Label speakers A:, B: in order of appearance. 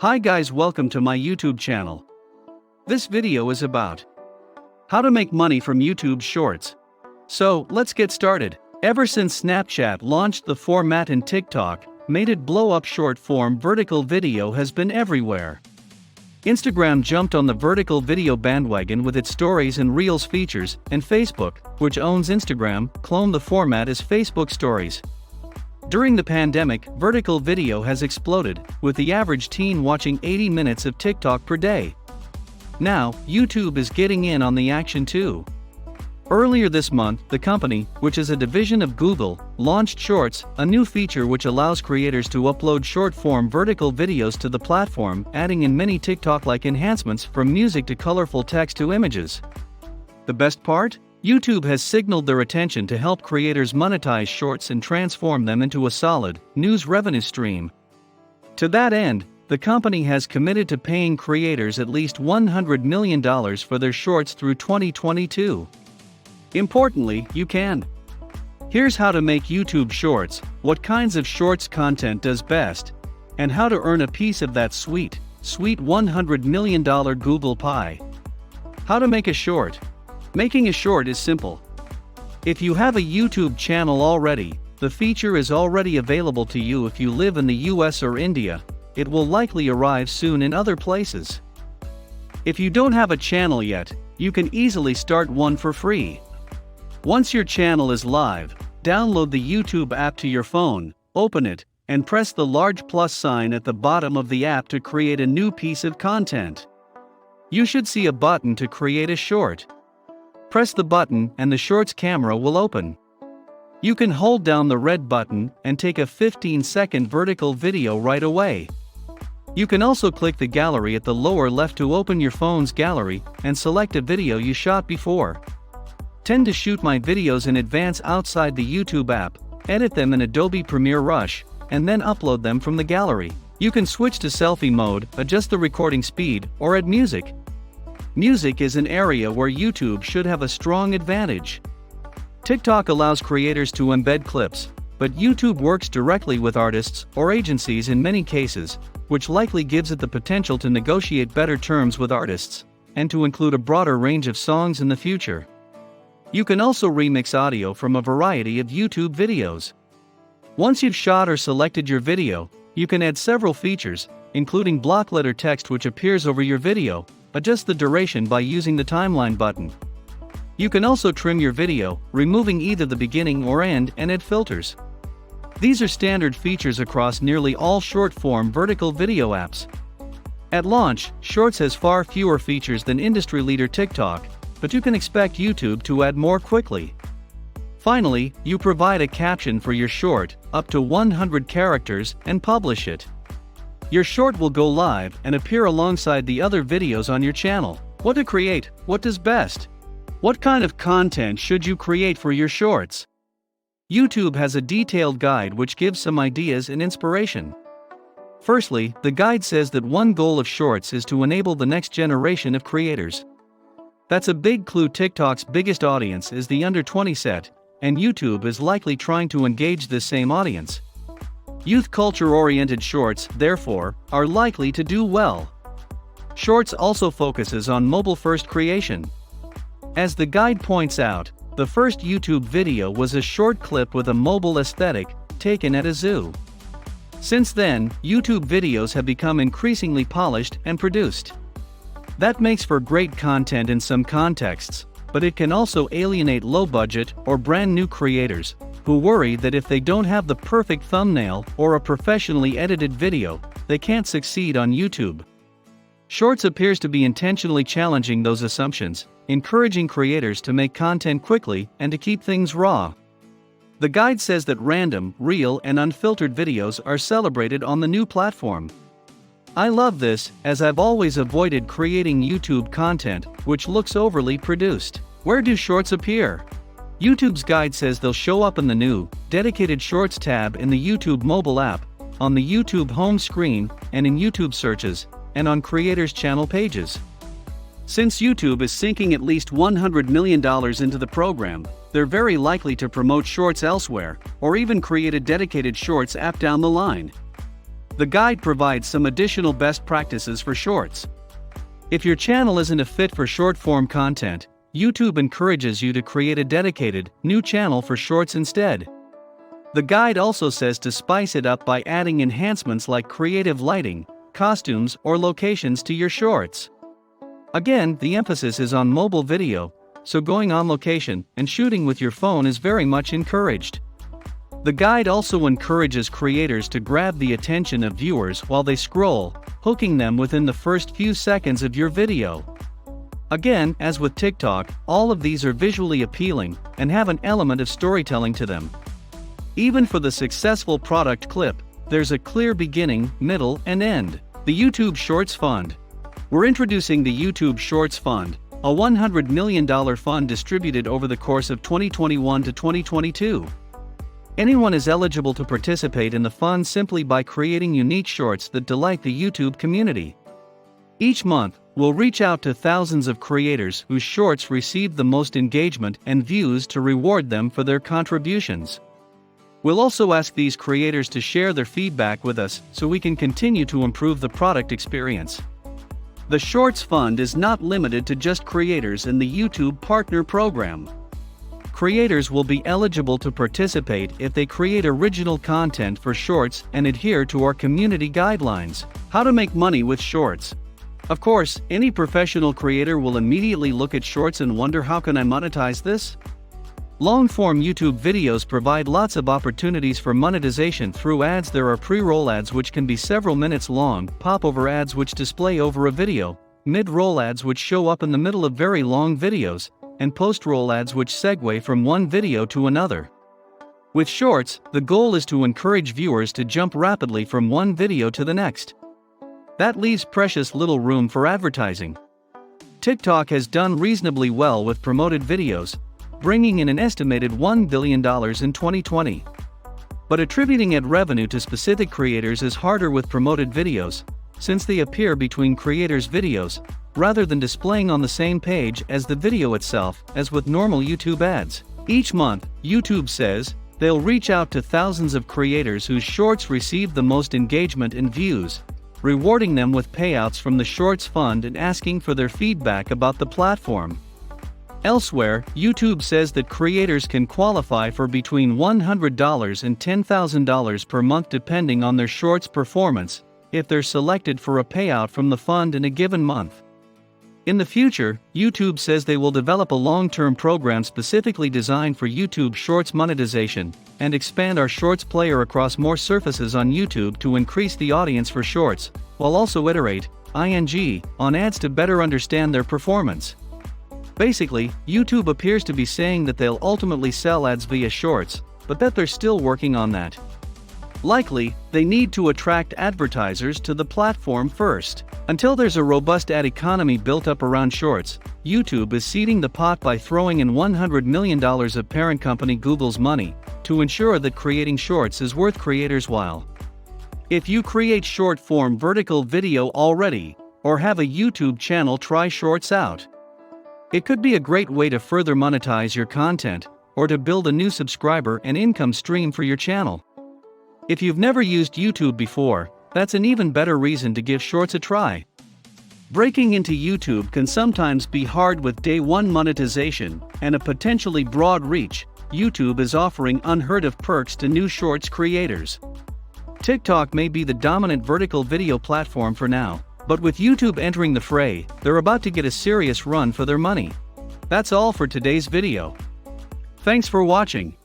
A: Hi guys, welcome to my YouTube channel. This video is about how to make money from YouTube Shorts. So, let's get started. Ever since Snapchat launched the format and TikTok made it blow up, short form vertical video has been everywhere. Instagram jumped on the vertical video bandwagon with its stories and reels features, and Facebook, which owns Instagram, cloned the format as Facebook Stories. During the pandemic, vertical video has exploded, with the average teen watching 80 minutes of TikTok per day. Now, YouTube is getting in on the action too. Earlier this month, the company, which is a division of Google, launched Shorts, a new feature which allows creators to upload short-form vertical videos to the platform, adding in many TikTok-like enhancements from music to colorful text to images. The best part? YouTube has signaled their attention to help creators monetize Shorts and transform them into a solid, news revenue stream. To that end, the company has committed to paying creators at least $100 million for their Shorts through 2022. Importantly, you can. Here's how to make YouTube Shorts, what kinds of Shorts content does best, and how to earn a piece of that sweet $100 million Google pie. How to make a short. Making a short is simple. If you have a YouTube channel already, the feature is already available to you. If you live in the US or India, it will likely arrive soon in other places. If you don't have a channel yet, you can easily start one for free. Once your channel is live, download the YouTube app to your phone, open it, and press the large plus sign at the bottom of the app to create a new piece of content. You should see a button to create a short. Press the button and the Shorts camera will open. You can hold down the red button and take a 15-second vertical video right away. You can also click the gallery at the lower left to open your phone's gallery and select a video you shot before. Tend to shoot my videos in advance outside the YouTube app, edit them in Adobe Premiere Rush, and then upload them from the gallery. You can switch to selfie mode, adjust the recording speed, or add music. Music is an area where YouTube should have a strong advantage. TikTok allows creators to embed clips, but YouTube works directly with artists or agencies in many cases, which likely gives it the potential to negotiate better terms with artists, and to include a broader range of songs in the future. You can also remix audio from a variety of YouTube videos. Once you've shot or selected your video, you can add several features, including block letter text which appears over your video. Adjust the duration by using the timeline button. You can also trim your video, removing either the beginning or end, and add filters. These are standard features across nearly all short-form vertical video apps. At launch, Shorts has far fewer features than industry leader TikTok, but you can expect YouTube to add more quickly. Finally, you provide a caption for your short, up to 100 characters, and publish it. Your short will go live and appear alongside the other videos on your channel. What to create? What does best? What kind of content should you create for your shorts? YouTube has a detailed guide which gives some ideas and inspiration. Firstly, the guide says that one goal of Shorts is to enable the next generation of creators. That's a big clue. TikTok's biggest audience is the under 20 set, and YouTube is likely trying to engage this same audience. Youth culture-oriented Shorts, therefore, are likely to do well. Shorts also focuses on mobile-first creation. As the guide points out, the first YouTube video was a short clip with a mobile aesthetic, taken at a zoo. Since then, YouTube videos have become increasingly polished and produced. That makes for great content in some contexts, but it can also alienate low-budget or brand-new creators, who worry that if they don't have the perfect thumbnail or a professionally edited video, they can't succeed on YouTube. Shorts appears to be intentionally challenging those assumptions, encouraging creators to make content quickly and to keep things raw. The guide says that random, real, and unfiltered videos are celebrated on the new platform. I love this, as I've always avoided creating YouTube content which looks overly produced. Where do Shorts appear? YouTube's guide says they'll show up in the new, dedicated Shorts tab in the YouTube mobile app, on the YouTube home screen, and in YouTube searches, and on creators' channel pages. Since YouTube is sinking at least $100 million into the program, they're very likely to promote Shorts elsewhere, or even create a dedicated Shorts app down the line. The guide provides some additional best practices for shorts. If your channel isn't a fit for short-form content, YouTube encourages you to create a dedicated, new channel for shorts instead. The guide also says to spice it up by adding enhancements like creative lighting, costumes, or locations to your shorts. Again, the emphasis is on mobile video, so going on location and shooting with your phone is very much encouraged. The guide also encourages creators to grab the attention of viewers while they scroll, hooking them within the first few seconds of your video. Again, as with TikTok, all of these are visually appealing and have an element of storytelling to them. Even for the successful product clip, there's a clear beginning, middle, and end. The YouTube Shorts Fund. We're introducing the YouTube Shorts Fund, a $100 million fund distributed over the course of 2021 to 2022. Anyone is eligible to participate in the fund simply by creating unique shorts that delight the YouTube community. Each month, we'll reach out to thousands of creators whose shorts received the most engagement and views to reward them for their contributions. We'll also ask these creators to share their feedback with us so we can continue to improve the product experience. The Shorts Fund is not limited to just creators in the YouTube Partner Program. Creators will be eligible to participate if they create original content for shorts and adhere to our community guidelines. How to make money with shorts. Of course, any professional creator will immediately look at shorts and wonder, how can I monetize this? Long-form YouTube videos provide lots of opportunities for monetization through ads. There are pre-roll ads which can be several minutes long, pop-over ads which display over a video, mid-roll ads which show up in the middle of very long videos, and post-roll ads which segue from one video to another. With shorts, the goal is to encourage viewers to jump rapidly from one video to the next. That leaves precious little room for advertising. TikTok has done reasonably well with promoted videos, bringing in an estimated $1 billion in 2020. But attributing ad revenue to specific creators is harder with promoted videos, since they appear between creators' videos, rather than displaying on the same page as the video itself, as with normal YouTube ads. Each month, YouTube says, they'll reach out to thousands of creators whose shorts receive the most engagement and views, rewarding them with payouts from the Shorts Fund and asking for their feedback about the platform. Elsewhere, YouTube says that creators can qualify for between $100 and $10,000 per month depending on their shorts performance, if they're selected for a payout from the fund in a given month. In the future, YouTube says they will develop a long-term program specifically designed for YouTube Shorts monetization, and expand our Shorts player across more surfaces on YouTube to increase the audience for Shorts, while also iterate on ads to better understand their performance. Basically, YouTube appears to be saying that they'll ultimately sell ads via Shorts, but that they're still working on that. Likely, they need to attract advertisers to the platform first. Until there's a robust ad economy built up around Shorts, YouTube is seeding the pot by throwing in $100 million of parent company Google's money, to ensure that creating Shorts is worth creators' while. If you create short-form vertical video already, or have a YouTube channel, try Shorts out. It could be a great way to further monetize your content, or to build a new subscriber and income stream for your channel. If you've never used YouTube before, that's an even better reason to give Shorts a try. Breaking into YouTube can sometimes be hard with day one monetization and a potentially broad reach. YouTube is offering unheard of perks to new Shorts creators. TikTok may be the dominant vertical video platform for now, but with YouTube entering the fray, they're about to get a serious run for their money. That's all for today's video. Thanks for watching.